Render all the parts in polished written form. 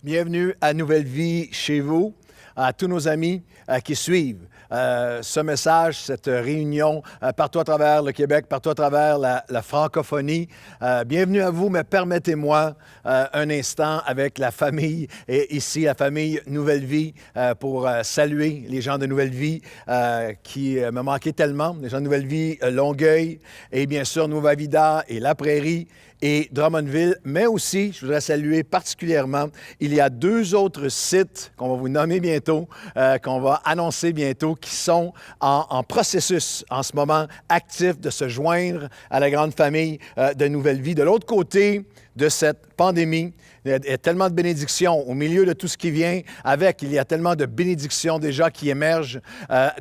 Bienvenue à Nouvelle Vie chez vous, à tous nos amis qui suivent ce message, cette réunion partout à travers le Québec, partout à travers la francophonie. Bienvenue à vous, mais permettez-moi un instant avec la famille, et ici la famille Nouvelle Vie, pour saluer les gens de Nouvelle Vie qui me manquaient tellement, les gens de Nouvelle Vie Longueuil, et bien sûr Nova Vida et La Prairie, et Drummondville, mais aussi, je voudrais saluer particulièrement, il y a 2 autres sites qu'on va vous nommer bientôt, qu'on va annoncer bientôt, qui sont en processus en ce moment, actifs de se joindre à la grande famille de Nouvelle Vie. De l'autre côté de cette pandémie, il y a tellement de bénédictions au milieu de tout ce qui vient avec. Il y a tellement de bénédictions déjà qui émergent.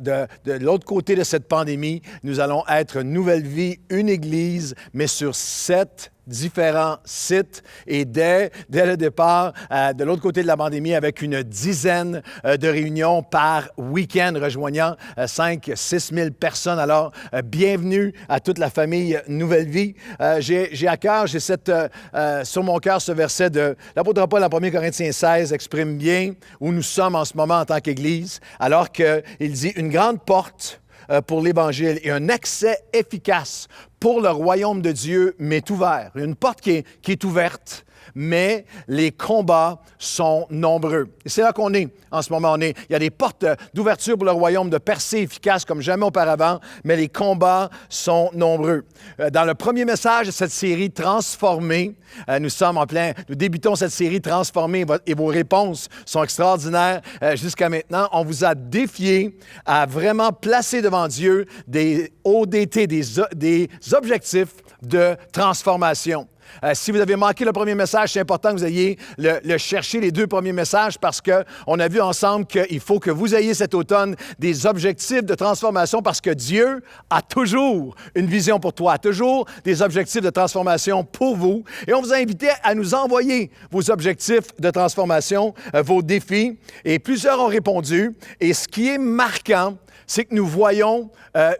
De l'autre côté de cette pandémie, nous allons être Nouvelle Vie, une église, mais sur 7 différents sites et dès le départ, de l'autre côté de la pandémie, avec une dizaine de réunions par week-end rejoignant 5-6 000 personnes. Alors, bienvenue à toute la famille Nouvelle Vie. J'ai à cœur, j'ai sur mon cœur ce verset de l'apôtre Paul en 1 Corinthiens 16 exprime bien où nous sommes en ce moment en tant qu'Église, alors qu'il dit « Une grande porte pour l'Évangile et un accès efficace pour le royaume de Dieu m'est ouvert. » Une porte qui est ouverte, mais les combats sont nombreux. Et c'est là qu'on est en ce moment. Il y a des portes d'ouverture pour le royaume, de percée efficace comme jamais auparavant, mais les combats sont nombreux. Dans le premier message de cette série Transformée, nous débutons cette série Transformée et vos réponses sont extraordinaires jusqu'à maintenant. On vous a défié à vraiment placer devant Dieu des ODT, des objectifs de transformation. Si vous avez manqué le premier message, c'est important que vous ayez le chercher, les 2 premiers messages, parce qu'on a vu ensemble qu'il faut que vous ayez cet automne des objectifs de transformation, parce que Dieu a toujours une vision pour toi, toujours des objectifs de transformation pour vous. Et on vous a invité à nous envoyer vos objectifs de transformation, vos défis, et plusieurs ont répondu. Et ce qui est marquant, c'est que nous voyons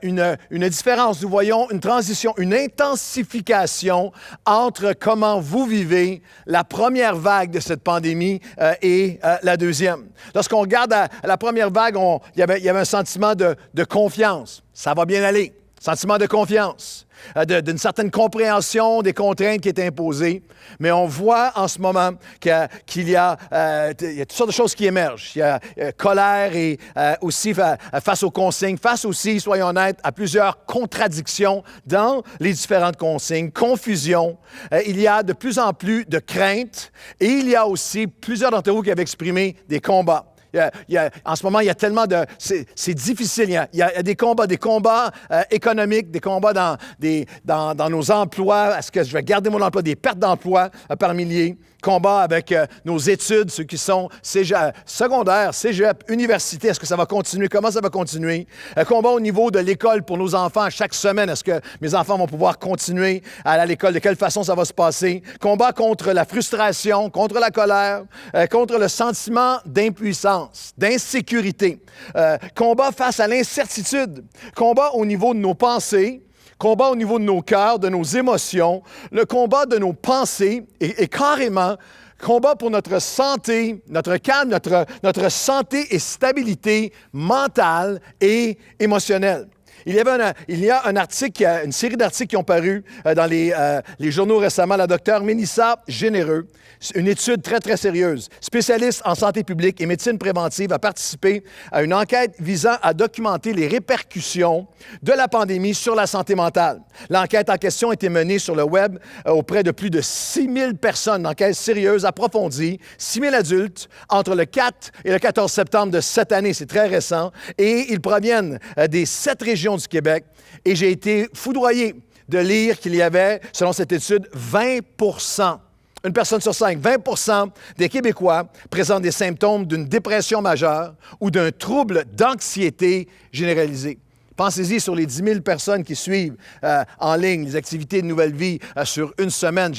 une différence, nous voyons une transition, une intensification entre comment vous vivez la première vague de cette pandémie et la deuxième. Lorsqu'on regarde à la première vague, il y avait un sentiment de confiance. Ça va bien aller. Sentiment de confiance, d'une certaine compréhension des contraintes qui étaient imposées. Mais on voit en ce moment qu'il y a toutes sortes de choses qui émergent. Il y a colère et aussi face aux consignes, face aussi, soyons honnêtes, à plusieurs contradictions dans les différentes consignes, confusion. Il y a de plus en plus de craintes et il y a aussi plusieurs d'entre vous qui avaient exprimé des combats. En ce moment, il y a tellement de... C'est difficile. Il y a des combats économiques, des combats dans nos emplois. Est-ce que je vais garder mon emploi? Des pertes d'emploi par milliers. Combats avec nos études, ceux qui sont secondaires, cégep, université. Est-ce que ça va continuer? Comment ça va continuer? Combat au niveau de l'école pour nos enfants chaque semaine. Est-ce que mes enfants vont pouvoir continuer à aller à l'école? De quelle façon ça va se passer? Combat contre la frustration, contre la colère, contre le sentiment d'impuissance, d'insécurité. Combat face à l'incertitude. Combat au niveau de nos pensées. Combat au niveau de nos cœurs, de nos émotions, le combat de nos pensées et carrément combat pour notre santé, notre calme, notre santé et stabilité mentale et émotionnelle. Il y a un article, une série d'articles qui ont paru dans les journaux récemment. La docteure Mélissa Généreux, une étude très, très sérieuse, spécialiste en santé publique et médecine préventive, a participé à une enquête visant à documenter les répercussions de la pandémie sur la santé mentale. L'enquête en question a été menée sur le web auprès de plus de 6 000 personnes, une enquête sérieuse, approfondie, 6 000 adultes, entre le 4 et le 14 septembre de cette année. C'est très récent. Et ils proviennent des 7 régions du Québec. Et j'ai été foudroyé de lire qu'il y avait, selon cette étude, 20 une personne sur 5, 20 des Québécois présentent des symptômes d'une dépression majeure ou d'un trouble d'anxiété généralisée. Pensez-y sur les 10 000 personnes qui suivent en ligne les activités de Nouvelle Vie sur une semaine.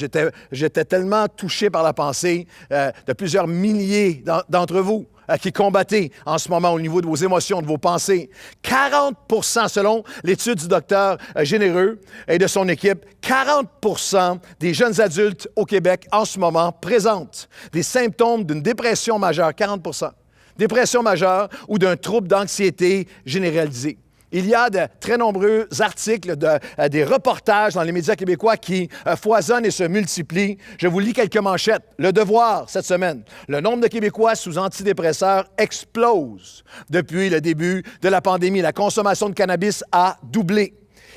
J'étais tellement touché par la pensée de plusieurs milliers d'entre vous. qui combattez en ce moment au niveau de vos émotions, de vos pensées. 40%, selon l'étude du docteur Généreux et de son équipe, 40% des jeunes adultes au Québec en ce moment présentent des symptômes d'une dépression majeure, 40%. Dépression majeure ou d'un trouble d'anxiété généralisé. Il y a de très nombreux articles, des reportages dans les médias québécois qui foisonnent et se multiplient. Je vous lis quelques manchettes. Le Devoir, cette semaine. Le nombre de Québécois sous antidépresseurs explose depuis le début de la pandémie. La consommation de cannabis a doublé.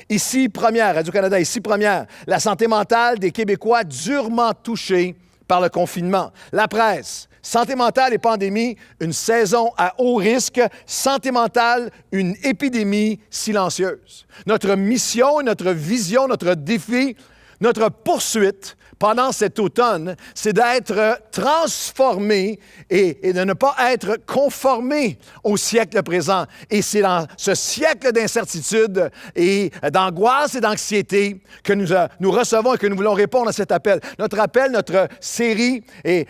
Ici, première, Radio-Canada, ici, première, la santé mentale des Québécois durement touchée par le confinement. La presse, santé mentale et pandémie, une saison à haut risque. Santé mentale, une épidémie silencieuse. Notre mission, notre vision, notre défi, notre poursuite pendant cet automne, c'est d'être transformé et de ne pas être conformé au siècle présent. Et c'est dans ce siècle d'incertitude et d'angoisse et d'anxiété que nous recevons et que nous voulons répondre à cet appel. Notre appel, notre série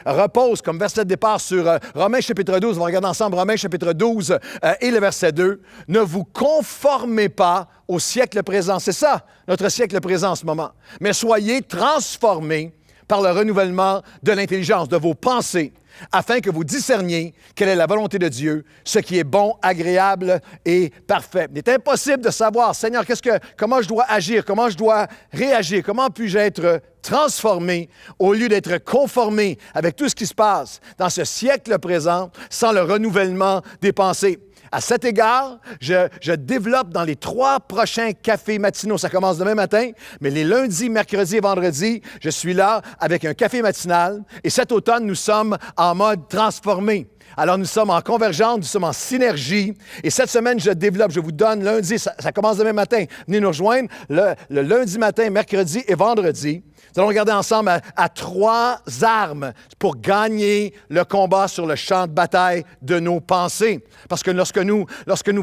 repose comme verset de départ sur Romains chapitre 12. On va regarder ensemble Romains chapitre 12 et le verset 2. Ne vous conformez pas au siècle présent. C'est ça, notre siècle présent en ce moment. Mais soyez transformés par le renouvellement de l'intelligence, de vos pensées, afin que vous discerniez quelle est la volonté de Dieu, ce qui est bon, agréable et parfait. Il est impossible de savoir, Seigneur, comment je dois agir, comment je dois réagir, comment puis-je être transformé au lieu d'être conformé avec tout ce qui se passe dans ce siècle présent sans le renouvellement des pensées. À cet égard, je développe dans les 3 prochains cafés matinaux. Ça commence demain matin, mais les lundis, mercredis et vendredis, je suis là avec un café matinal. Et cet automne, nous sommes en mode transformé. Alors, nous sommes en convergence, nous sommes en synergie. Et cette semaine, je développe, je vous donne lundi, ça commence demain matin. Venez nous rejoindre le lundi matin, mercredi et vendredi. Nous allons regarder ensemble à 3 armes pour gagner le combat sur le champ de bataille de nos pensées. Parce que lorsque nous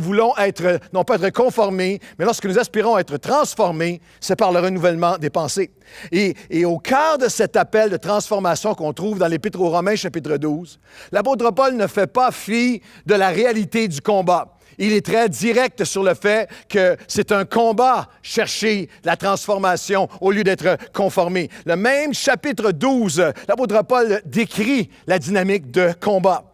voulons être, non pas être conformés, mais lorsque nous aspirons à être transformés, c'est par le renouvellement des pensées. Et au cœur de cet appel de transformation qu'on trouve dans l'Épître aux Romains, chapitre 12, l'apôtre Paul ne fait pas fi de la réalité du combat. Il est très direct sur le fait que c'est un combat, chercher la transformation au lieu d'être conformé. Le même chapitre 12, l'apôtre Paul décrit la dynamique de combat.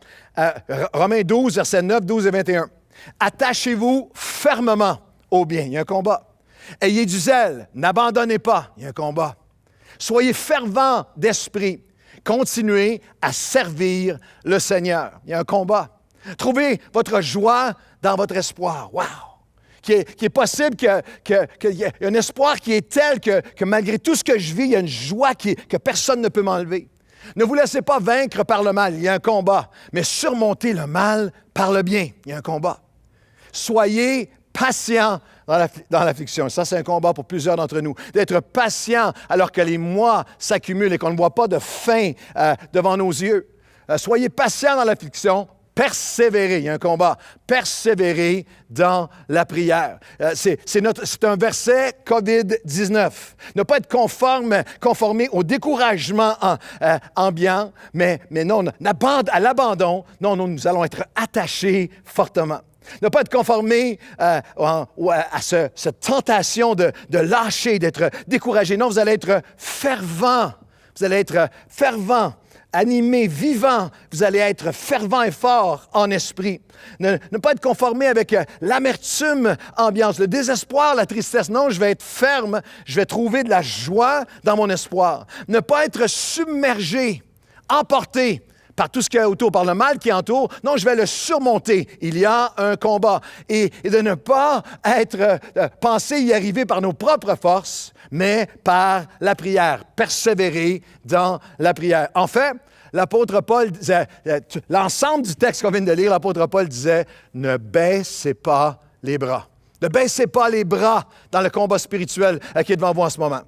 Romains 12, versets 9, 12 et 21. « Attachez-vous fermement au bien. » Il y a un combat. « Ayez du zèle. N'abandonnez pas. » Il y a un combat. « Soyez fervents d'esprit. Continuez à servir le Seigneur. » Il y a un combat. Trouvez votre joie dans votre espoir. Wow! Qui est possible qu'il y ait un espoir qui est tel que malgré tout ce que je vis, il y a une joie que personne ne peut m'enlever. Ne vous laissez pas vaincre par le mal. Il y a un combat. Mais surmontez le mal par le bien. Il y a un combat. Soyez patients dans l'affliction. Ça, c'est un combat pour plusieurs d'entre nous. D'être patient alors que les mois s'accumulent et qu'on ne voit pas de fin devant nos yeux. Soyez patients dans l'affliction. Persévérer, il y a un combat. Persévérer dans la prière. C'est un verset COVID-19. Ne pas être conformé au découragement ambiant, mais non, à l'abandon. Non, nous allons être attachés fortement. Ne pas être conformé à cette tentation de lâcher, d'être découragé. Non, vous allez être fervent. Vous allez être fervent. Animé, vivant, vous allez être fervent et fort en esprit. Ne pas être conformé avec l'amertume ambiance, le désespoir, la tristesse. Non, je vais être ferme, je vais trouver de la joie dans mon espoir. Ne pas être submergé, emporté par tout ce qui est autour, par le mal qui entoure. Non, je vais le surmonter. Il y a un combat. Et de ne pas penser y arriver par nos propres forces, mais par la prière. Persévérer dans la prière. En fait, l'apôtre Paul disait, l'ensemble du texte qu'on vient de lire, l'apôtre Paul disait, ne baissez pas les bras. Ne baissez pas les bras dans le combat spirituel qui est devant vous en ce moment.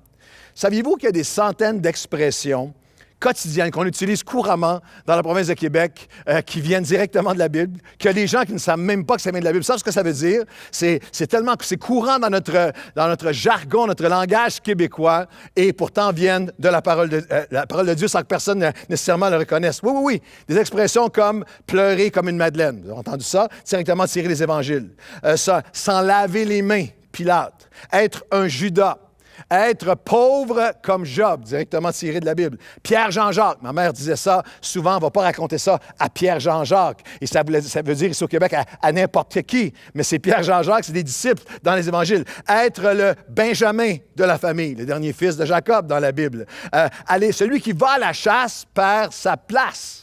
Saviez-vous qu'il y a des centaines d'expressions quotidiennes qu'on utilise couramment dans la province de Québec, qui viennent directement de la Bible, que les gens qui ne savent même pas que ça vient de la Bible savent ce que ça veut dire. C'est tellement que c'est courant dans notre jargon, notre langage québécois, et pourtant viennent de la parole de Dieu sans que personne nécessairement le reconnaisse. Oui, oui, oui. Des expressions comme « pleurer comme une madeleine ». Vous avez entendu ça? Directement tiré des évangiles. S'en laver les mains, Pilate. Être un Judas. Être pauvre comme Job, directement tiré de la Bible. Pierre Jean-Jacques, ma mère disait ça souvent, on ne va pas raconter ça à Pierre Jean-Jacques. Et ça veut dire ici au Québec à n'importe qui, mais c'est Pierre Jean-Jacques, c'est des disciples dans les évangiles. Être le Benjamin de la famille, le dernier fils de Jacob dans la Bible. Celui qui va à la chasse perd sa place.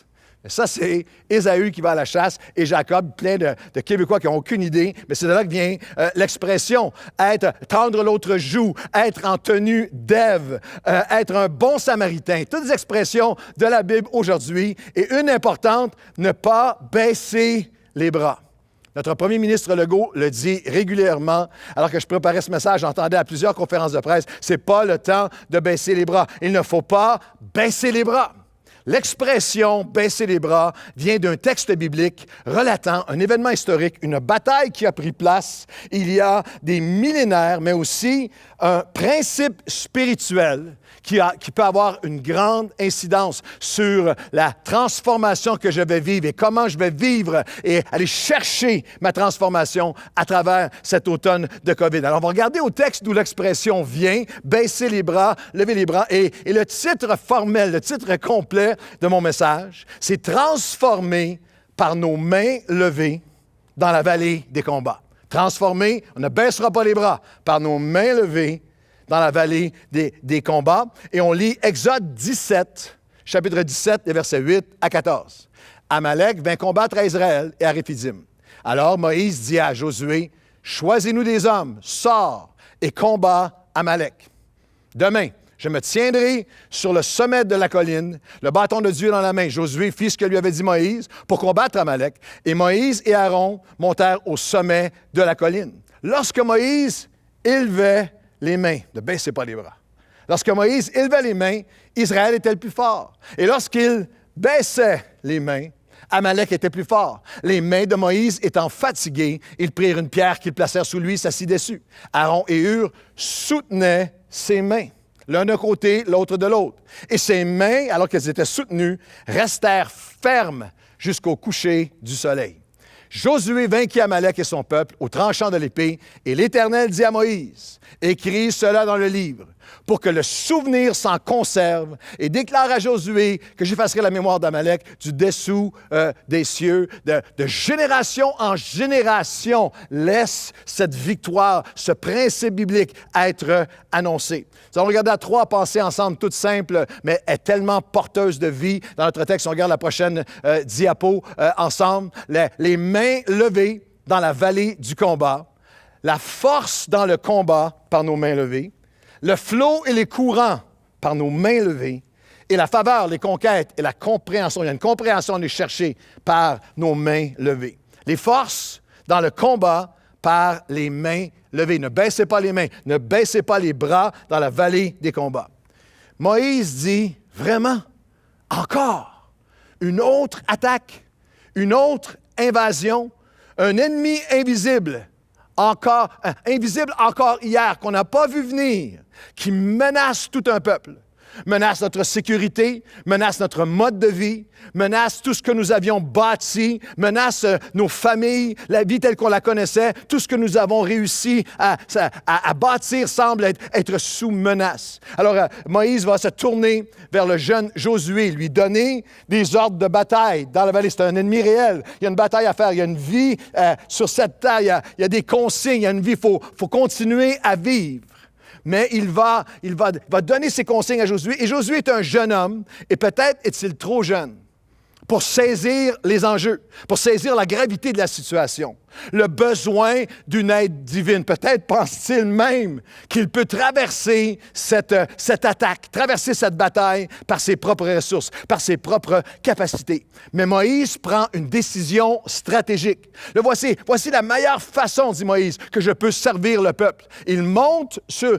Ça, c'est Ésaü qui va à la chasse et Jacob, plein de Québécois qui n'ont aucune idée, mais c'est de là que vient l'expression tendre l'autre joue, être en tenue d'Ève, être un bon samaritain. Toutes des expressions de la Bible aujourd'hui. Et une importante, ne pas baisser les bras. Notre premier ministre Legault le dit régulièrement. Alors que je préparais ce message, j'entendais à plusieurs conférences de presse, c'est pas le temps de baisser les bras. Il ne faut pas baisser les bras. L'expression « baisser les bras » vient d'un texte biblique relatant un événement historique, une bataille qui a pris place il y a des millénaires, mais aussi un principe spirituel qui peut avoir une grande incidence sur la transformation que je vais vivre et comment je vais vivre et aller chercher ma transformation à travers cet automne de COVID. Alors, on va regarder au texte d'où l'expression vient, « baisser les bras », « lever les bras », et le titre formel, le titre complet de mon message, c'est « Transformé par nos mains levées dans la vallée des combats ». Transformé, on ne baissera pas les bras, par nos mains levées dans la vallée des combats. Et on lit Exode 17, chapitre 17, les versets 8 à 14. Amalek vint combattre à Israël et à Réphidim. Alors Moïse dit à Josué, « Choisis-nous des hommes, sors et combat Amalek. Demain, je me tiendrai sur le sommet de la colline, le bâton de Dieu dans la main. » Josué fit ce que lui avait dit Moïse pour combattre Amalek. Et Moïse et Aaron montèrent au sommet de la colline. Lorsque Moïse élevait les mains, ne baissez pas les bras. Lorsque Moïse élevait les mains, Israël était le plus fort. Et lorsqu'il baissait les mains, Amalek était plus fort. Les mains de Moïse étant fatiguées, ils prirent une pierre qu'ils placèrent sous lui, s'assit dessus. Aaron et Hur soutenaient ses mains, l'un d'un côté, l'autre de l'autre. Et ses mains, alors qu'elles étaient soutenues, restèrent fermes jusqu'au coucher du soleil. Josué vainquit Amalek et son peuple au tranchant de l'épée, et l'Éternel dit à Moïse, « Écris cela dans le livre, pour que le souvenir s'en conserve, et déclare à Josué que j'effacerai la mémoire d'Amalek du dessous des cieux, de génération en génération. Laisse cette victoire, ce principe biblique être annoncé. » Nous allons regarder à trois pensées ensemble, toutes simples, mais est tellement porteuse de vie. Dans notre texte, on regarde la prochaine diapo ensemble. Les mains levées dans la vallée du combat, la force dans le combat par nos mains levées, le flot et les courants par nos mains levées, et la faveur, les conquêtes et la compréhension. Il y a une compréhension à aller chercher par nos mains levées. Les forces dans le combat par les mains levées. Ne baissez pas les mains, ne baissez pas les bras dans la vallée des combats. Moïse dit, vraiment, encore, une autre attaque, une autre invasion, un ennemi invisible encore hier, qu'on n'a pas vu venir, qui menace tout un peuple, menace notre sécurité, menace notre mode de vie, menace tout ce que nous avions bâti, menace nos familles, la vie telle qu'on la connaissait, tout ce que nous avons réussi à bâtir semble être sous menace. Alors, Moïse va se tourner vers le jeune Josué, lui donner des ordres de bataille. Dans la vallée, c'est un ennemi réel. Il y a une bataille à faire, il y a une vie sur cette terre, il y a des consignes, il y a une vie, il faut continuer à vivre. Mais il va donner ses consignes à Josué. Et Josué est un jeune homme, et peut-être est-il trop jeune pour saisir les enjeux, pour saisir la gravité de la situation. le besoin d'une aide divine. Peut-être pense-t-il même qu'il peut traverser cette attaque, traverser cette bataille par ses propres ressources, par ses propres capacités. Mais Moïse prend une décision stratégique. Le voici la meilleure façon, dit Moïse, que je peux servir le peuple. Il monte sur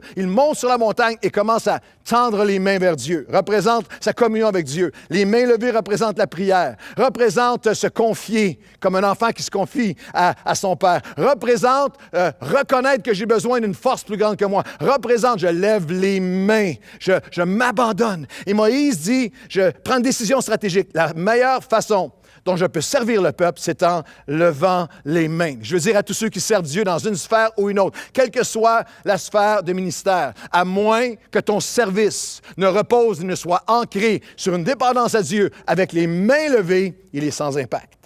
la montagne et commence à tendre les mains vers Dieu, représente sa communion avec Dieu. Les mains levées représentent la prière, représente se confier comme un enfant qui se confie à son père, représente reconnaître que j'ai besoin d'une force plus grande que moi, représente je lève les mains, je m'abandonne. Et Moïse dit, je prends une décision stratégique. La meilleure façon dont je peux servir le peuple, c'est en levant les mains. Je veux dire à tous ceux qui servent Dieu dans une sphère ou une autre, quelle que soit la sphère de ministère, à moins que ton service ne repose, ne soit ancré sur une dépendance à Dieu, avec les mains levées, il est sans impact.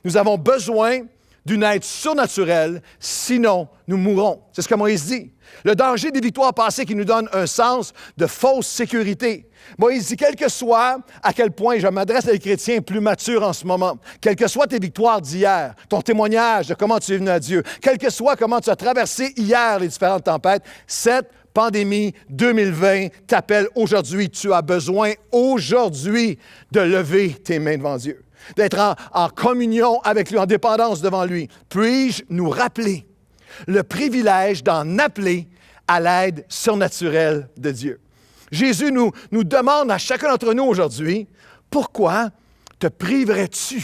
Nous avons besoin d'une aide surnaturelle, sinon nous mourrons. C'est ce que Moïse dit. Le danger des victoires passées qui nous donne un sens de fausse sécurité. Moïse dit, quel que soit à quel point je m'adresse à des chrétiens plus matures en ce moment, quelles que soient tes victoires d'hier, ton témoignage de comment tu es venu à Dieu, quel que soit comment tu as traversé hier les différentes tempêtes, cette pandémie 2020 t'appelle aujourd'hui. Tu as besoin aujourd'hui de lever tes mains devant Dieu, d'être en communion avec lui, en dépendance devant lui. Puis-je nous rappeler le privilège d'en appeler à l'aide surnaturelle de Dieu? Jésus nous demande à chacun d'entre nous aujourd'hui, pourquoi te priverais-tu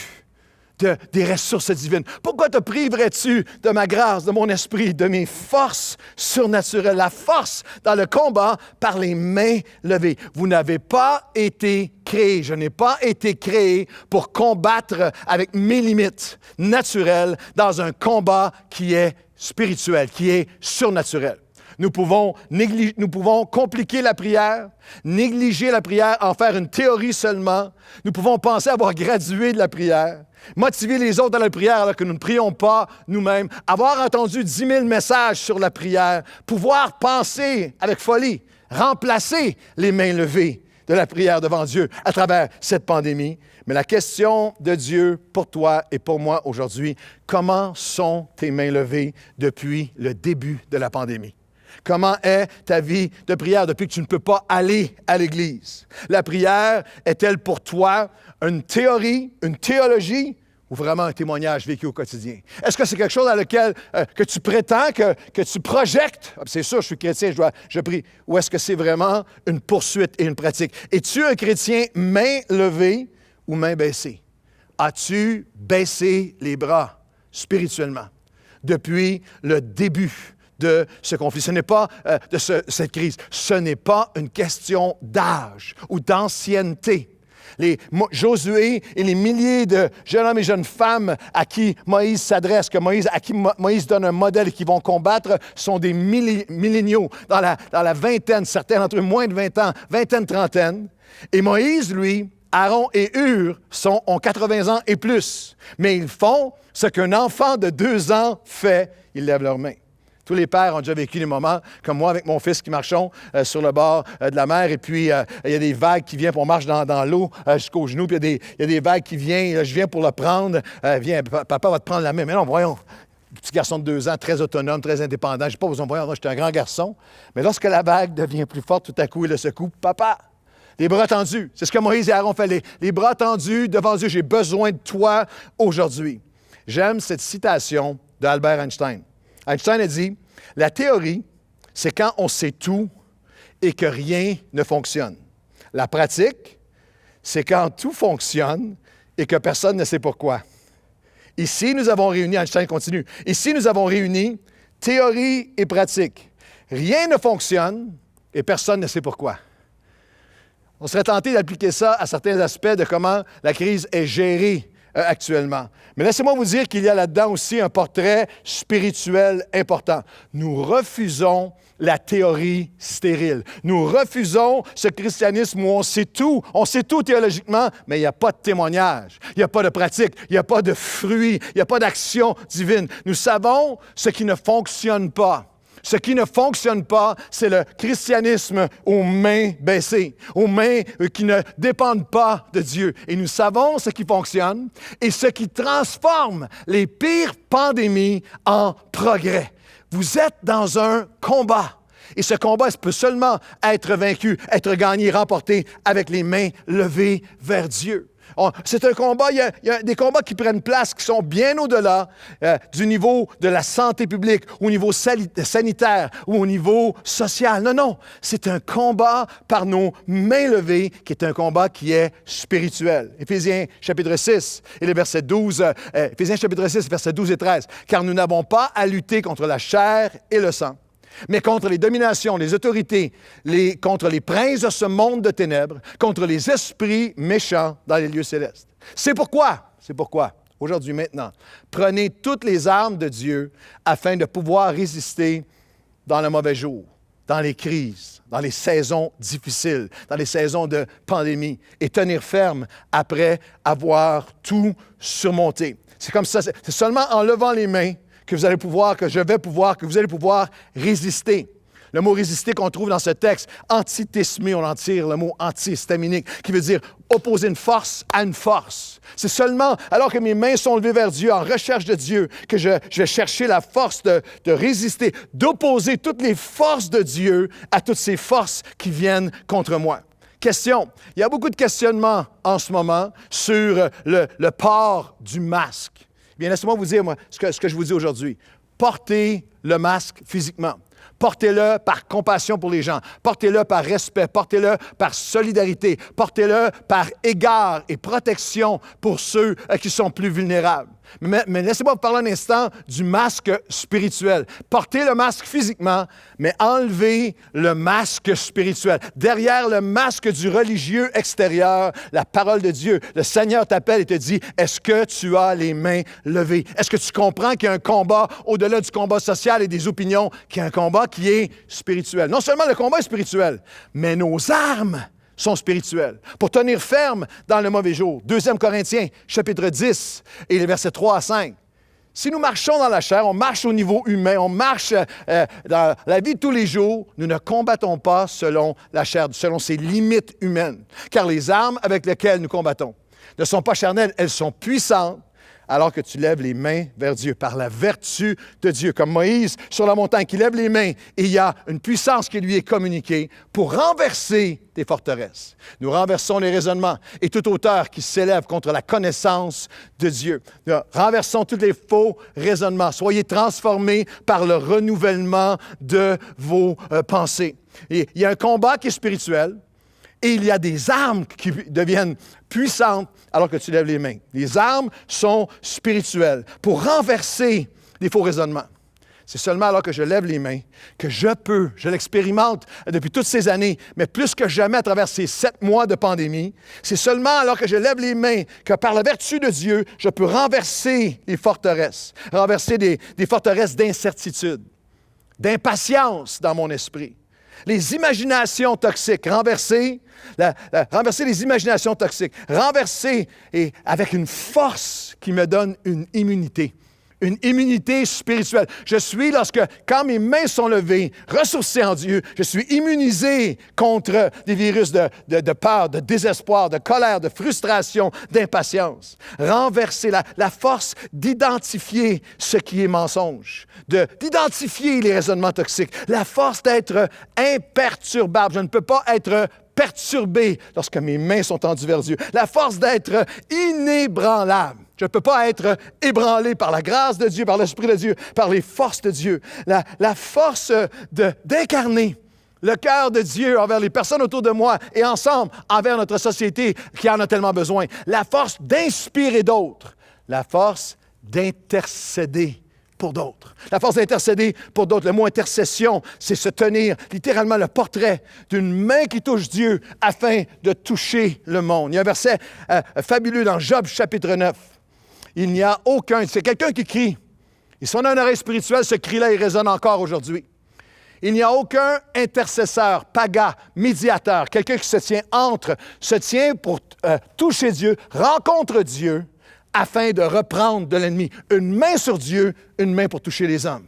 des ressources divines? Pourquoi te priverais-tu de ma grâce, de mon esprit, de mes forces surnaturelles, la force dans le combat par les mains levées? Vous n'avez pas été créé, je n'ai pas été créé pour combattre avec mes limites naturelles dans un combat qui est spirituel, qui est surnaturel. Nous pouvons compliquer la prière, négliger la prière, en faire une théorie seulement. Nous pouvons penser avoir gradué de la prière, motiver les autres dans la prière alors que nous ne prions pas nous-mêmes, avoir entendu 10 000 messages sur la prière, pouvoir penser avec folie, remplacer les mains levées de la prière devant Dieu à travers cette pandémie. Mais la question de Dieu pour toi et pour moi aujourd'hui, comment sont tes mains levées depuis le début de la pandémie? Comment est ta vie de prière depuis que tu ne peux pas aller à l'Église? La prière est-elle pour toi une théorie, une théologie ou vraiment un témoignage vécu au quotidien? Est-ce que c'est quelque chose dans lequel que tu prétends, que tu projectes? C'est sûr, je suis chrétien, je prie. Ou est-ce que c'est vraiment une poursuite et une pratique? Es-tu un chrétien main levée ou main baissée? As-tu baissé les bras spirituellement depuis le début de ce conflit? Ce n'est pas de cette crise. Ce n'est pas une question d'âge ou d'ancienneté. Josué et les milliers de jeunes hommes et jeunes femmes à qui Moïse s'adresse, à qui Moïse donne un modèle et qui vont combattre, sont des milléniaux, dans la vingtaine, certains d'entre eux moins de 20 ans, vingtaine, trentaine. Et Moïse, lui, Aaron et Hur ont 80 ans et plus. Mais ils font ce qu'un enfant de 2 ans fait, ils lèvent leurs mains. Tous les pères ont déjà vécu des moments comme moi avec mon fils qui marchons sur le bord de la mer et puis il y a des vagues qui viennent, puis on marche dans l'eau jusqu'aux genoux, puis il y a des vagues qui viennent, je viens pour le prendre, viens, papa va te prendre la main. Mais non, voyons, petit garçon de 2 ans, très autonome, très indépendant, je n'ai pas besoin de voyons, moi j'étais un grand garçon. Mais lorsque la vague devient plus forte, tout à coup il le secoue, papa, les bras tendus, c'est ce que Moïse et Aaron faisaient, les bras tendus devant Dieu, j'ai besoin de toi aujourd'hui. J'aime cette citation d'Albert Einstein. Einstein a dit, la théorie, c'est quand on sait tout et que rien ne fonctionne. La pratique, c'est quand tout fonctionne et que personne ne sait pourquoi. Ici, nous avons réuni, Einstein continue, ici, nous avons réuni théorie et pratique. Rien ne fonctionne et personne ne sait pourquoi. On serait tenté d'appliquer ça à certains aspects de comment la crise est gérée actuellement. Mais laissez-moi vous dire qu'il y a là-dedans aussi un portrait spirituel important. Nous refusons la théorie stérile. Nous refusons ce christianisme où on sait tout théologiquement, mais il n'y a pas de témoignage, il n'y a pas de pratique, il n'y a pas de fruits, il n'y a pas d'action divine. Nous savons ce qui ne fonctionne pas. Ce qui ne fonctionne pas, c'est le christianisme aux mains baissées, aux mains qui ne dépendent pas de Dieu. Et nous savons ce qui fonctionne et ce qui transforme les pires pandémies en progrès. Vous êtes dans un combat. Et ce combat peut seulement être vaincu, être gagné, remporté avec les mains levées vers Dieu. C'est un combat, il y a des combats qui prennent place, qui sont bien au-delà du niveau de la santé publique, au niveau sanitaire ou au niveau social. Non, c'est un combat par nos mains levées qui est un combat qui est spirituel. Éphésiens chapitre 6 et le verset 12, Éphésiens chapitre 6, versets 12 et 13. « Car nous n'avons pas à lutter contre la chair et le sang, mais contre les dominations, les autorités, contre les princes de ce monde de ténèbres, contre les esprits méchants dans les lieux célestes. » C'est pourquoi, aujourd'hui, maintenant, prenez toutes les armes de Dieu afin de pouvoir résister dans le mauvais jour, dans les crises, dans les saisons difficiles, dans les saisons de pandémie, et tenir ferme après avoir tout surmonté. C'est comme ça, c'est seulement en levant les mains que vous allez pouvoir, que vous allez pouvoir résister. Le mot « résister » qu'on trouve dans ce texte, antithésmé, on en tire le mot « antihistaminique », qui veut dire opposer une force à une force. C'est seulement alors que mes mains sont levées vers Dieu, en recherche de Dieu, que je vais chercher la force de résister, d'opposer toutes les forces de Dieu à toutes ces forces qui viennent contre moi. Question. Il y a beaucoup de questionnements en ce moment sur le port du masque. Bien, laissez-moi vous dire, ce que je vous dis aujourd'hui. Portez le masque physiquement. Portez-le par compassion pour les gens. Portez-le par respect. Portez-le par solidarité. Portez-le par égard et protection pour ceux qui sont plus vulnérables. Mais laissez-moi vous parler un instant du masque spirituel. Portez le masque physiquement, mais enlevez le masque spirituel. Derrière le masque du religieux extérieur, la parole de Dieu, le Seigneur t'appelle et te dit, est-ce que tu as les mains levées? Est-ce que tu comprends qu'il y a un combat au-delà du combat social et des opinions, qu'il y a un combat qui est spirituel? Non seulement le combat est spirituel, mais nos armes sont spirituels, pour tenir ferme dans le mauvais jour. 2 Corinthiens, chapitre 10, et les versets 3 à 5. Si nous marchons dans la chair, on marche au niveau humain, on marche dans la vie de tous les jours, nous ne combattons pas selon la chair, selon ses limites humaines. Car les armes avec lesquelles nous combattons ne sont pas charnelles, elles sont puissantes, alors que tu lèves les mains vers Dieu, par la vertu de Dieu. Comme Moïse sur la montagne qui lève les mains, et il y a une puissance qui lui est communiquée pour renverser des forteresses. Nous renversons les raisonnements et toute hauteur qui s'élève contre la connaissance de Dieu. Nous renversons tous les faux raisonnements. Soyez transformés par le renouvellement de vos pensées. Et il y a un combat qui est spirituel, et il y a des armes qui deviennent puissantes alors que tu lèves les mains. Les armes sont spirituelles pour renverser les faux raisonnements. C'est seulement alors que je lève les mains que je l'expérimente depuis toutes ces années, mais plus que jamais à travers ces 7 mois de pandémie, c'est seulement alors que je lève les mains que par la vertu de Dieu, je peux renverser les forteresses, renverser des forteresses d'incertitude, d'impatience dans mon esprit. Les imaginations toxiques, renverser les imaginations toxiques, renverser et avec une force qui me donne une immunité spirituelle. Je suis, quand mes mains sont levées, ressourcé en Dieu, je suis immunisé contre des virus de peur, de désespoir, de colère, de frustration, d'impatience. Renverser la force d'identifier ce qui est mensonge, d'identifier les raisonnements toxiques, la force d'être imperturbable. Je ne peux pas être perturbé lorsque mes mains sont tendues vers Dieu. La force d'être inébranlable. Je ne peux pas être ébranlé par la grâce de Dieu, par l'Esprit de Dieu, par les forces de Dieu. La force d'incarner le cœur de Dieu envers les personnes autour de moi et ensemble envers notre société qui en a tellement besoin. La force d'inspirer d'autres. La force d'intercéder pour d'autres. La force d'intercéder pour d'autres. Le mot intercession, c'est se tenir littéralement le portrait d'une main qui touche Dieu afin de toucher le monde. Il y a un verset fabuleux dans Job chapitre 9. Il n'y a aucun... C'est quelqu'un qui crie. Et si on a une oreille spirituelle, ce cri-là, il résonne encore aujourd'hui. Il n'y a aucun intercesseur, paga, médiateur, quelqu'un qui se tient pour toucher Dieu, rencontre Dieu, afin de reprendre de l'ennemi. Une main sur Dieu, une main pour toucher les hommes.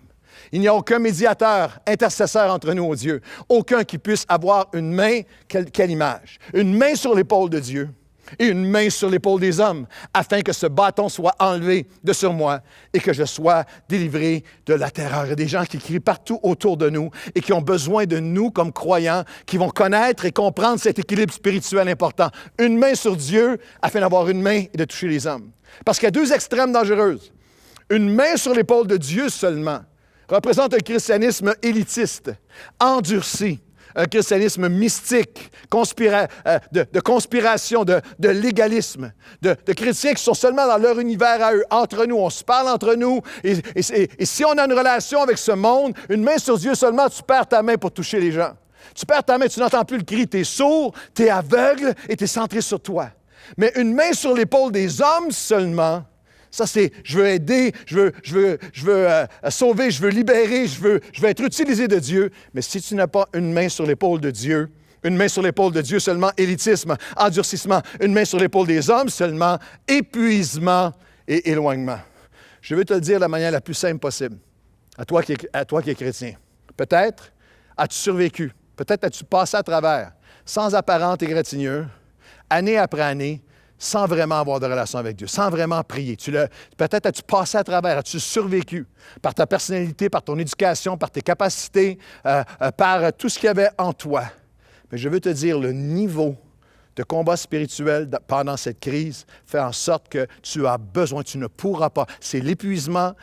Il n'y a aucun médiateur, intercesseur entre nous, ô Dieu. Aucun qui puisse avoir une main, quelle image? Une main sur l'épaule de Dieu et une main sur l'épaule des hommes, afin que ce bâton soit enlevé de sur moi et que je sois délivré de la terreur. Il y a des gens qui crient partout autour de nous et qui ont besoin de nous comme croyants, qui vont connaître et comprendre cet équilibre spirituel important. Une main sur Dieu afin d'avoir une main et de toucher les hommes. Parce qu'il y a deux extrêmes dangereuses. Une main sur l'épaule de Dieu seulement représente un christianisme élitiste, endurci, un christianisme mystique, de conspiration, de légalisme, de chrétiens qui sont seulement dans leur univers à eux, entre nous, on se parle entre nous, et si on a une relation avec ce monde, une main sur Dieu seulement, tu perds ta main pour toucher les gens. Tu perds ta main, tu n'entends plus le cri, tu es sourd, tu es aveugle et tu es centré sur toi. Mais une main sur l'épaule des hommes seulement, ça, c'est je veux aider, je veux sauver, je veux libérer, je veux être utilisé de Dieu. Mais si tu n'as pas une main sur l'épaule de Dieu, une main sur l'épaule de Dieu seulement, élitisme, endurcissement, une main sur l'épaule des hommes seulement, épuisement et éloignement. Je veux te le dire de la manière la plus simple possible, à toi qui es chrétien. Peut-être as-tu survécu, peut-être as-tu passé à travers, sans apparente égratignure, année après année, sans vraiment avoir de relation avec Dieu, sans vraiment prier. Peut-être as-tu passé à travers, as-tu survécu par ta personnalité, par ton éducation, par tes capacités, par tout ce qu'il y avait en toi. Mais je veux te dire, le niveau de combat spirituel pendant cette crise fait en sorte que tu as besoin, tu ne pourras pas. C'est l'épuisement,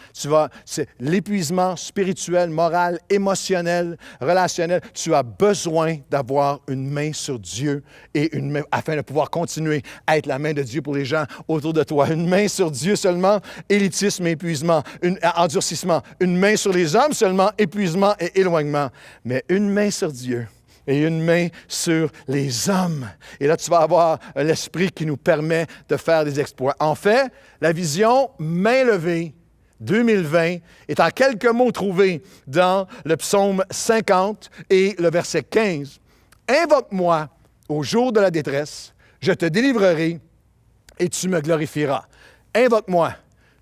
c'est l'épuisement spirituel, moral, émotionnel, relationnel. Tu as besoin d'avoir une main sur Dieu et une main afin de pouvoir continuer à être la main de Dieu pour les gens autour de toi. Une main sur Dieu seulement, élitisme et épuisement, endurcissement. Une main sur les hommes seulement, épuisement et éloignement. Mais une main sur Dieu et une main sur les hommes. Et là, tu vas avoir l'esprit qui nous permet de faire des exploits. En fait, la vision main levée 2020 est en quelques mots trouvée dans le psaume 50 et le verset 15. « Invoque-moi au jour de la détresse, je te délivrerai et tu me glorifieras. » Invoque-moi,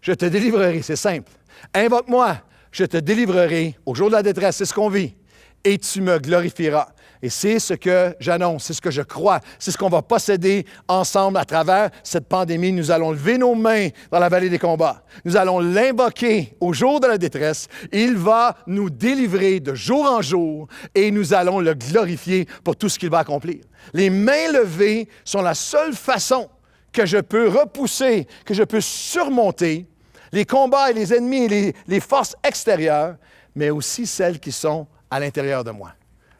je te délivrerai, c'est simple. Invoque-moi, je te délivrerai au jour de la détresse, c'est ce qu'on vit, et tu me glorifieras. Et c'est ce que j'annonce, c'est ce que je crois, c'est ce qu'on va posséder ensemble à travers cette pandémie. Nous allons lever nos mains dans la vallée des combats. Nous allons l'invoquer au jour de la détresse. Il va nous délivrer de jour en jour et nous allons le glorifier pour tout ce qu'il va accomplir. Les mains levées sont la seule façon que je peux repousser, que je peux surmonter les combats et les ennemis et les forces extérieures, mais aussi celles qui sont à l'intérieur de moi.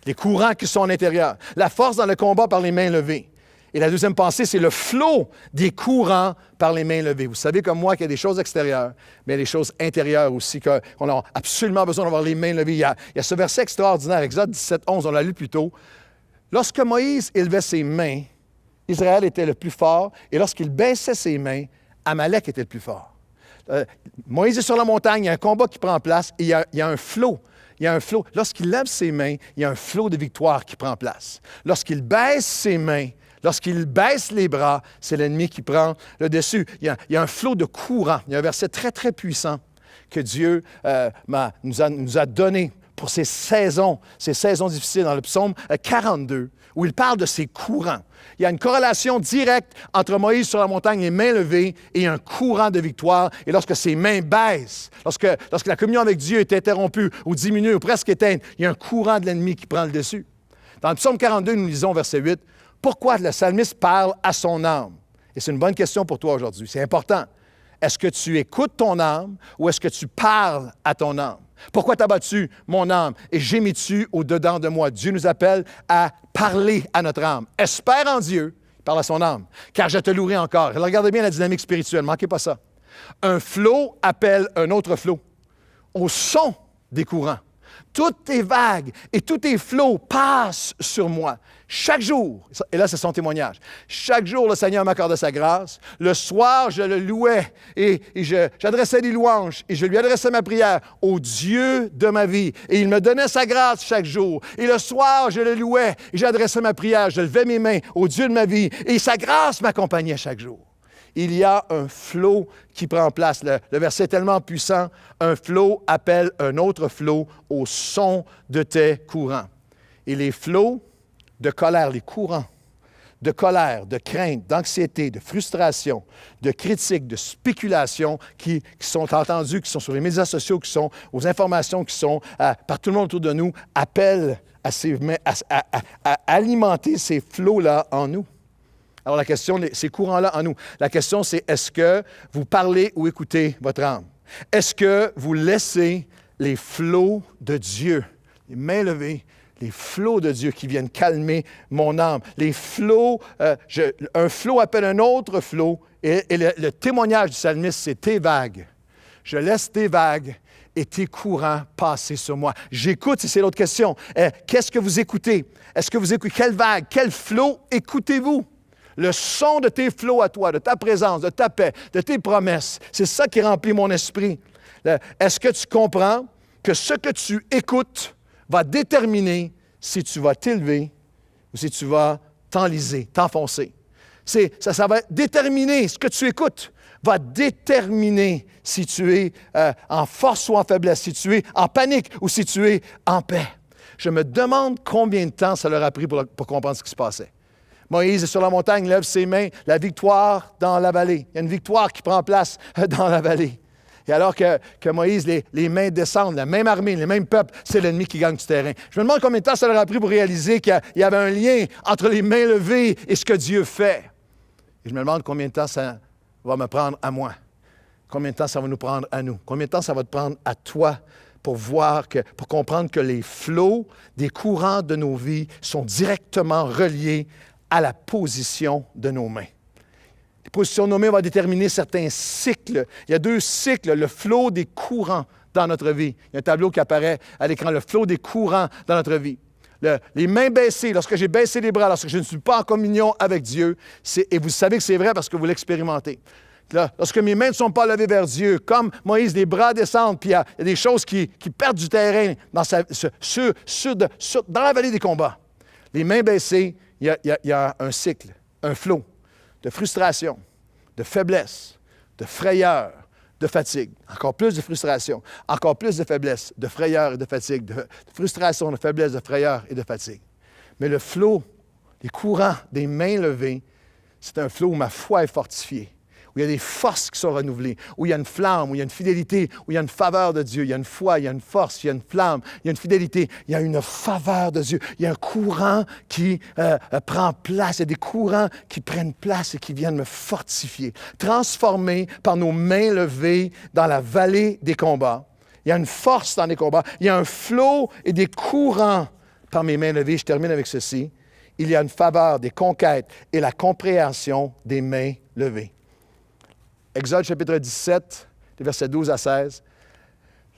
Les courants qui sont à l'intérieur. La force dans le combat par les mains levées. Et la deuxième pensée, c'est le flot des courants par les mains levées. Vous savez comme moi qu'il y a des choses extérieures, mais il y a des choses intérieures aussi, qu'on a absolument besoin d'avoir les mains levées. Il y a ce verset extraordinaire, Exode 17, 11, on l'a lu plus tôt. Lorsque Moïse élevait ses mains, Israël était le plus fort, et lorsqu'il baissait ses mains, Amalek était le plus fort. Moïse est sur la montagne, il y a un combat qui prend place, et il y a un flot. Il y a un flot. Lorsqu'il lève ses mains, il y a un flot de victoire qui prend place. Lorsqu'il baisse ses mains, lorsqu'il baisse les bras, c'est l'ennemi qui prend le dessus. Il y a un flot de courant. Il y a un verset très, très puissant que Dieu nous a donné pour ces saisons difficiles dans le psaume 42, où il parle de ces courants. Il y a une corrélation directe entre Moïse sur la montagne, les mains levées, et un courant de victoire. Et lorsque ses mains baissent, lorsque la communion avec Dieu est interrompue ou diminue ou presque éteinte, il y a un courant de l'ennemi qui prend le dessus. Dans le psaume 42, nous lisons verset 8, « Pourquoi le psalmiste parle à son âme? » Et c'est une bonne question pour toi aujourd'hui. C'est important. Est-ce que tu écoutes ton âme ou est-ce que tu parles à ton âme? Pourquoi t'as battu mon âme et gémis-tu au-dedans de moi? Dieu nous appelle à parler à notre âme. Espère en Dieu, il parle à son âme, car je te louerai encore. Alors, regardez bien la dynamique spirituelle, ne manquez pas ça. Un flot appelle un autre flot. Au son des courants, toutes tes vagues et tous tes flots passent sur moi. Chaque jour, et là c'est son témoignage, chaque jour le Seigneur m'accordait sa grâce. Le soir, je le louais et j'adressais des louanges et je lui adressais ma prière au Dieu de ma vie. Et il me donnait sa grâce chaque jour. Et le soir, je le louais et j'adressais ma prière. Je levais mes mains au Dieu de ma vie et sa grâce m'accompagnait chaque jour. il y a un flot qui prend place. Le verset est tellement puissant. Un flot appelle un autre flot au son de tes courants. Et les flots de colère, les courants de colère, de crainte, d'anxiété, de frustration, de critique, de spéculation qui sont entendus, qui sont sur les médias sociaux, qui sont aux informations, qui sont par tout le monde autour de nous, appellent à alimenter ces flots-là en nous. Alors la question, ces courants-là en nous, la question c'est, est-ce que vous parlez ou écoutez votre âme? Est-ce que vous laissez les flots de Dieu, les mains levées, les flots de Dieu qui viennent calmer mon âme. Les flots, un flot appelle un autre flot. Et le témoignage du psalmiste, c'est tes vagues. Je laisse tes vagues et tes courants passer sur moi. J'écoute, c'est l'autre question. Qu'est-ce que vous écoutez? Est-ce que vous écoutez? Quelle vague, quel flot écoutez-vous? Le son de tes flots à toi, de ta présence, de ta paix, de tes promesses. C'est ça qui remplit mon esprit. Est-ce que tu comprends que ce que tu écoutes va déterminer si tu vas t'élever ou si tu vas t'enliser, t'enfoncer. Ça va déterminer ce que tu écoutes, va déterminer si tu es en force ou en faiblesse, si tu es en panique ou si tu es en paix. Je me demande combien de temps ça leur a pris pour comprendre ce qui se passait. Moïse est sur la montagne, lève ses mains, la victoire dans la vallée. Il y a une victoire qui prend place dans la vallée. Et alors que Moïse, les mains descendent, la même armée, les mêmes peuples, c'est l'ennemi qui gagne du terrain. Je me demande combien de temps ça leur a pris pour réaliser qu'il y avait un lien entre les mains levées et ce que Dieu fait. Et je me demande combien de temps ça va me prendre à moi. Combien de temps ça va nous prendre à nous. Combien de temps ça va te prendre à toi pour comprendre que les flots des courants de nos vies sont directement reliés à la position de nos mains. La position de nos mains va déterminer certains cycles. Il y a 2 cycles, le flot des courants dans notre vie. Il y a un tableau qui apparaît à l'écran, le flot des courants dans notre vie. Les mains baissées, lorsque j'ai baissé les bras, lorsque je ne suis pas en communion avec Dieu, et vous savez que c'est vrai parce que vous l'expérimentez. Là, lorsque mes mains ne sont pas levées vers Dieu, comme Moïse, les bras descendent, puis il y a des choses qui perdent du terrain dans la vallée des combats. Les mains baissées, il y a un cycle, un flot de frustration, de faiblesse, de frayeur, de fatigue. Encore plus de frustration, encore plus de faiblesse, de frayeur et de fatigue, de frustration, de faiblesse, de frayeur et de fatigue. Mais le flot, les courants des mains levées, c'est un flot où ma foi est fortifiée, où il y a des forces qui sont renouvelées, où il y a une flamme, où il y a une fidélité, où il y a une faveur de Dieu. Il y a une foi, il y a une force, il y a une flamme, il y a une fidélité, il y a une faveur de Dieu. Il y a un courant qui prend place, il y a des courants qui prennent place et qui viennent me fortifier, transformer par nos mains levées dans la vallée des combats. Il y a une force dans les combats, il y a un flot et des courants par mes mains levées. Je termine avec ceci. Il y a une faveur des conquêtes et la compréhension des mains levées. Exode chapitre 17, les versets 12 à 16.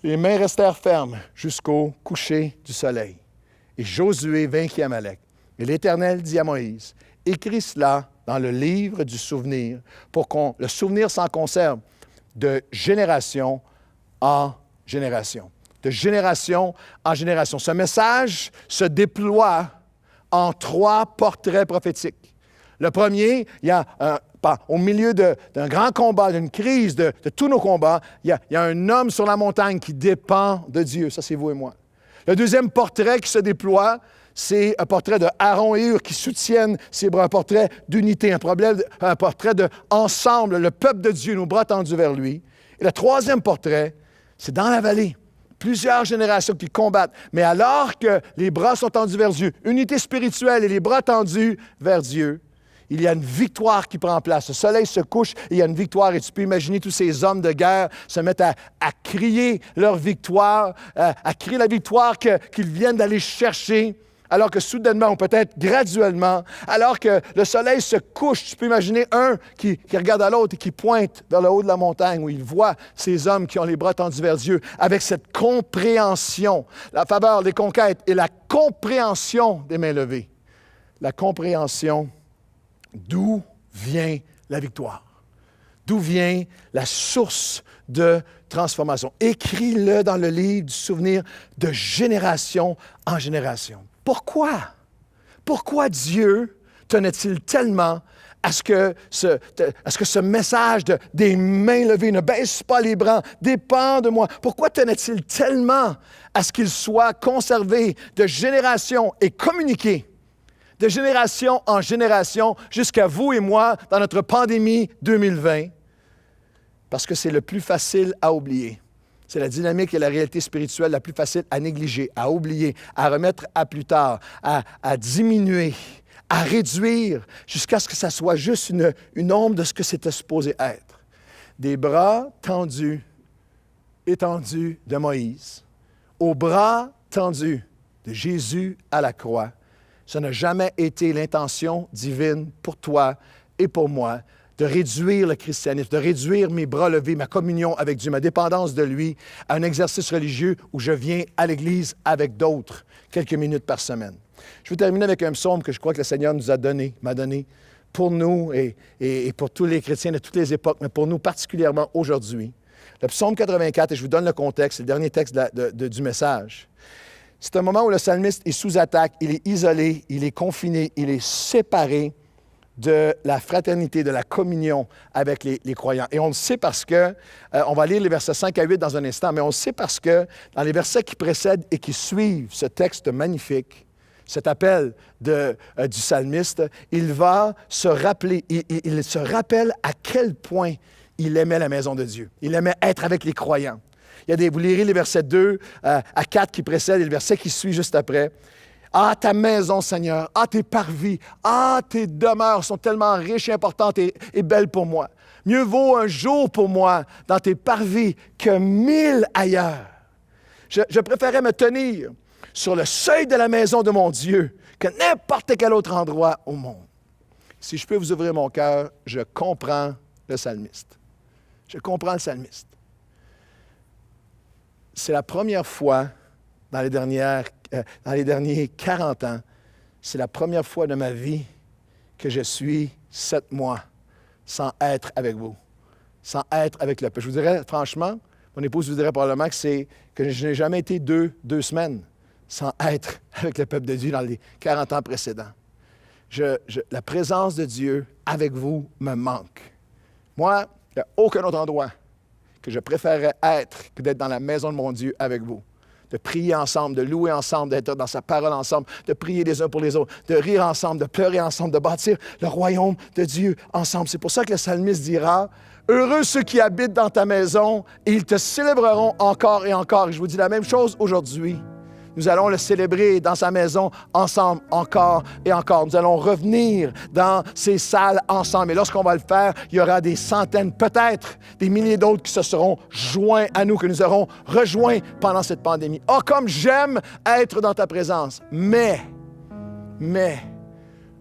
Les mains restèrent fermes jusqu'au coucher du soleil. Et Josué vainquit Amalek. Et l'Éternel dit à Moïse, « Écris cela dans le livre du souvenir, pour que le souvenir s'en conserve de génération en génération. » De génération en génération. Ce message se déploie en 3 portraits prophétiques. Le premier, il y a au milieu d'un grand combat, d'une crise de tous nos combats, il y a un homme sur la montagne qui dépend de Dieu. Ça, c'est vous et moi. Le deuxième portrait qui se déploie, c'est un portrait de Aaron et Hur qui soutiennent ses bras, un portrait d'unité, un portrait d'ensemble, le peuple de Dieu, nos bras tendus vers lui. Et le troisième portrait, c'est dans la vallée. Plusieurs générations qui combattent. Mais alors que les bras sont tendus vers Dieu, unité spirituelle et les bras tendus vers Dieu, il y a une victoire qui prend place. Le soleil se couche et il y a une victoire. Et tu peux imaginer tous ces hommes de guerre se mettent à crier leur victoire, à crier la victoire qu'ils viennent d'aller chercher, alors que soudainement, ou peut-être graduellement, alors que le soleil se couche, tu peux imaginer un qui regarde à l'autre et qui pointe vers le haut de la montagne où il voit ces hommes qui ont les bras tendus vers Dieu avec cette compréhension, la faveur des conquêtes et la compréhension des mains levées. La compréhension d'où vient la victoire, d'où vient la source de transformation. Écris-le dans le livre du souvenir de génération en génération. Pourquoi? Pourquoi Dieu tenait-il tellement à ce que ce message des mains levées, ne baisse pas les bras, dépend de moi. Pourquoi tenait-il tellement à ce qu'il soit conservé de génération et communiqué de génération en génération jusqu'à vous et moi dans notre pandémie 2020? Parce que c'est le plus facile à oublier. C'est la dynamique et la réalité spirituelle la plus facile à négliger, à oublier, à remettre à plus tard, à diminuer, à réduire, jusqu'à ce que ça soit juste une ombre de ce que c'était supposé être. Des bras tendus, étendus de Moïse, aux bras tendus de Jésus à la croix. Ça n'a jamais été l'intention divine pour toi et pour moi de réduire le christianisme, de réduire mes bras levés, ma communion avec Dieu, ma dépendance de lui, à un exercice religieux où je viens à l'Église avec d'autres quelques minutes par semaine. Je veux terminer avec un psaume que je crois que le Seigneur nous a donné, m'a donné, pour nous et pour tous les chrétiens de toutes les époques, mais pour nous particulièrement aujourd'hui. Le psaume 84, et je vous donne le contexte, c'est le dernier texte du message. C'est un moment où le psalmiste est sous attaque, il est isolé, il est confiné, il est séparé de la fraternité, de la communion avec les croyants. Et on le sait parce que, on va lire les versets 5 à 8 dans un instant, mais on le sait parce que dans les versets qui précèdent et qui suivent ce texte magnifique, cet appel du psalmiste, il va se rappeler, il se rappelle à quel point il aimait la maison de Dieu. Il aimait être avec les croyants. Vous lirez les versets 2 à 4 qui précèdent et le verset qui suit juste après. Ah, ta maison, Seigneur, ah, tes parvis, ah, tes demeures sont tellement riches et importantes et belles pour moi. Mieux vaut un jour pour moi dans tes parvis que 1000 ailleurs. Je préférais me tenir sur le seuil de la maison de mon Dieu que n'importe quel autre endroit au monde. Si je peux vous ouvrir mon cœur, je comprends le psalmiste. Je comprends le psalmiste. C'est la première fois dans les derniers 40 ans, c'est la première fois de ma vie que je suis 7 mois sans être avec vous, sans être avec le peuple. Je vous dirais, franchement, mon épouse vous dirait probablement que je n'ai jamais été deux semaines sans être avec le peuple de Dieu dans les 40 ans précédents. La présence de Dieu avec vous me manque. Moi, il n'y a aucun autre endroit que je préférerais être que d'être dans la maison de mon Dieu avec vous. De prier ensemble, de louer ensemble, d'être dans sa parole ensemble, de prier les uns pour les autres, de rire ensemble, de pleurer ensemble, de bâtir le royaume de Dieu ensemble. C'est pour ça que le psalmiste dira « Heureux ceux qui habitent dans ta maison, et ils te célébreront encore et encore. » Et je vous dis la même chose aujourd'hui. Nous allons le célébrer dans sa maison ensemble, encore et encore. Nous allons revenir dans ces salles ensemble. Et lorsqu'on va le faire, il y aura des centaines, peut-être des milliers d'autres qui se seront joints à nous, que nous aurons rejoints pendant cette pandémie. Oh, comme j'aime être dans ta présence. Mais,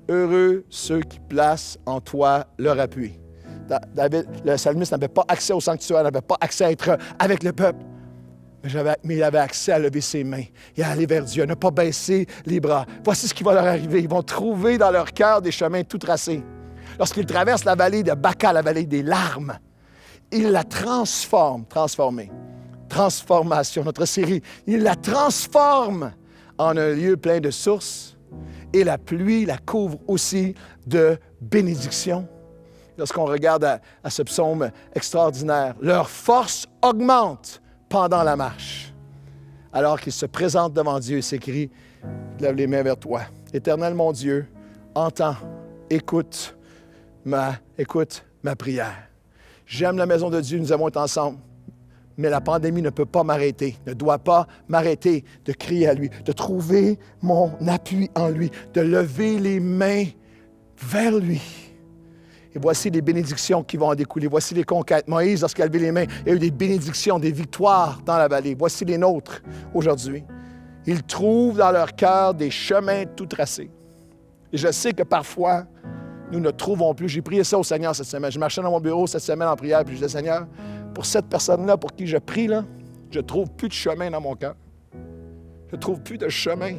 heureux ceux qui placent en toi leur appui. David, le psalmiste n'avait pas accès au sanctuaire, n'avait pas accès à être avec le peuple. Mais il avait accès à lever ses mains et à aller vers Dieu, à ne pas baisser les bras. Voici ce qui va leur arriver. Ils vont trouver dans leur cœur des chemins tout tracés. Lorsqu'ils traversent la vallée de Baca, la vallée des larmes, ils la transformation, notre série, ils la transforment en un lieu plein de sources et la pluie la couvre aussi de bénédictions. Lorsqu'on regarde à ce psaume extraordinaire, leur force augmente pendant la marche. Alors qu'il se présente devant Dieu et s'écrie, lève les mains vers toi. Éternel mon Dieu, entends, écoute ma prière. J'aime la maison de Dieu, nous avons été ensemble, mais la pandémie ne peut pas m'arrêter, ne doit pas m'arrêter de crier à lui, de trouver mon appui en lui, de lever les mains vers lui. Et voici les bénédictions qui vont en découler. Voici les conquêtes. Moïse, lorsqu'il a levé les mains, il y a eu des bénédictions, des victoires dans la vallée. Voici les nôtres aujourd'hui. Ils trouvent dans leur cœur des chemins tout tracés. Et je sais que parfois, nous ne trouvons plus. J'ai prié ça au Seigneur cette semaine. Je marchais dans mon bureau cette semaine en prière, puis je disais, Seigneur, pour cette personne-là, pour qui je prie, là, je ne trouve plus de chemin dans mon cœur. Je ne trouve plus de chemin.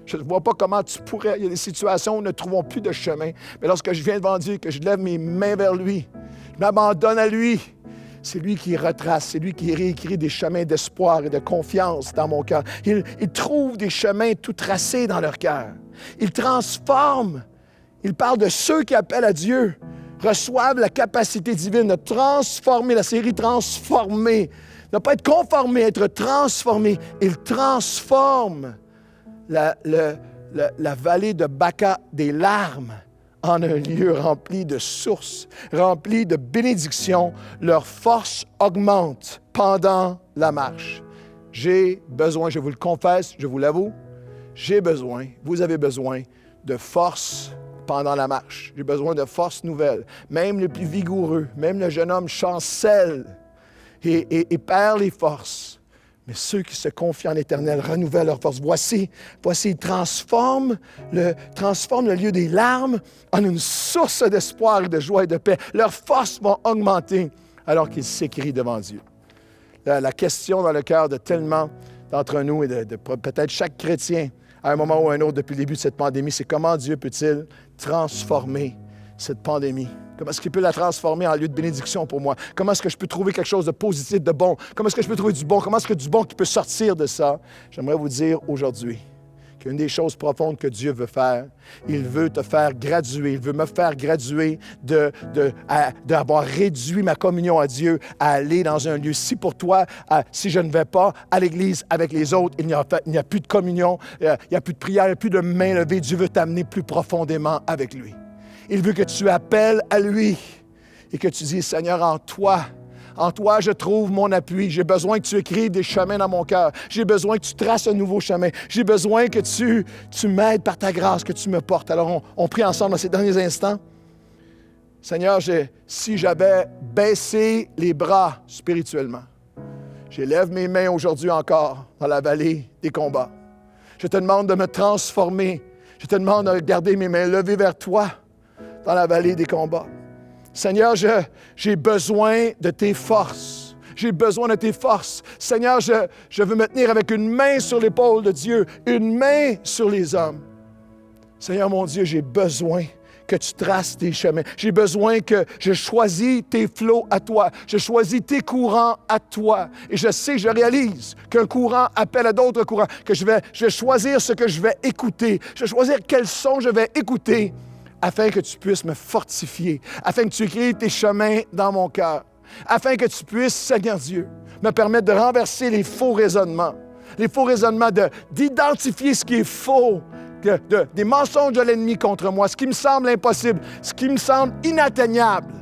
Je ne vois pas comment tu pourrais. Il y a des situations où nous ne trouvons plus de chemin. Mais lorsque je viens devant Dieu, que je lève mes mains vers lui, je m'abandonne à lui, c'est lui qui retrace, c'est lui qui réécrit des chemins d'espoir et de confiance dans mon cœur. Il trouve des chemins tout tracés dans leur cœur. Il transforme Il parle de ceux qui appellent à Dieu, reçoivent la capacité divine de transformer, la série transformer, ne pas être conformé, être transformé. Il transforme la vallée de Baca des larmes en un lieu rempli de sources, rempli de bénédictions. Leur force augmente pendant la marche. J'ai besoin, je vous le confesse, je vous l'avoue, j'ai besoin, vous avez besoin de force pendant la marche. J'ai besoin de force nouvelle. Même le plus vigoureux, même le jeune homme chancelle et perd les forces. Mais ceux qui se confient en l'Éternel renouvellent leur force. Voici, ils transforment le lieu des larmes en une source d'espoir et de joie et de paix. Leurs forces vont augmenter alors qu'ils s'écrient devant Dieu. La question dans le cœur de tellement d'entre nous et de peut-être chaque chrétien, à un moment ou à un autre depuis le début de cette pandémie, c'est comment Dieu peut-il transformer cette pandémie? Comment est-ce qu'il peut la transformer en lieu de bénédiction pour moi? Comment est-ce que je peux trouver quelque chose de positif, de bon? Comment est-ce que je peux trouver du bon? Comment est-ce que du bon qui peut sortir de ça? J'aimerais vous dire aujourd'hui qu'une des choses profondes que Dieu veut faire, il veut te faire graduer, il veut me faire graduer d'avoir réduit ma communion à Dieu à aller dans un lieu. Si pour toi, si je ne vais pas à l'Église avec les autres, il n'y a plus de communion, il n'y a plus de prière, il n'y a plus de main levée. Dieu veut t'amener plus profondément avec lui. Il veut que tu appelles à lui et que tu dises, Seigneur, en toi, je trouve mon appui. J'ai besoin que tu écrives des chemins dans mon cœur. J'ai besoin que tu traces un nouveau chemin. J'ai besoin que tu m'aides par ta grâce, que tu me portes. Alors, on prie ensemble dans ces derniers instants. Seigneur, si j'avais baissé les bras spirituellement, j'élève mes mains aujourd'hui encore dans la vallée des combats. Je te demande de me transformer. Je te demande de garder mes mains levées vers toi dans la vallée des combats. Seigneur, j'ai besoin de tes forces. J'ai besoin de tes forces. Seigneur, je veux me tenir avec une main sur l'épaule de Dieu, une main sur les hommes. Seigneur, mon Dieu, j'ai besoin que tu traces tes chemins. J'ai besoin que je choisis tes flots à toi. Je choisis tes courants à toi. Et je réalise qu'un courant appelle à d'autres courants, que je vais choisir ce que je vais écouter. Je vais choisir quels sons je vais écouter afin que tu puisses me fortifier, afin que tu écrives tes chemins dans mon cœur, afin que tu puisses, Seigneur Dieu, me permettre de renverser les faux raisonnements d'identifier ce qui est faux, des mensonges de l'ennemi contre moi, ce qui me semble impossible, ce qui me semble inatteignable.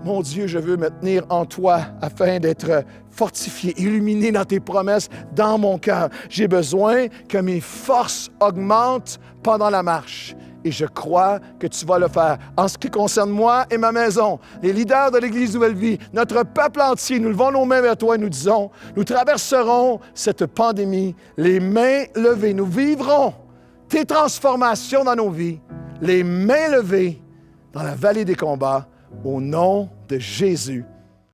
Mon Dieu, je veux me tenir en toi afin d'être fortifié, illuminé dans tes promesses, dans mon cœur. J'ai besoin que mes forces augmentent pendant la marche. Et je crois que tu vas le faire. En ce qui concerne moi et ma maison, les leaders de l'Église Nouvelle Vie, notre peuple entier, nous levons nos mains vers toi et nous disons, nous traverserons cette pandémie, les mains levées. Nous vivrons tes transformations dans nos vies, les mains levées dans la vallée des combats, au nom de Jésus.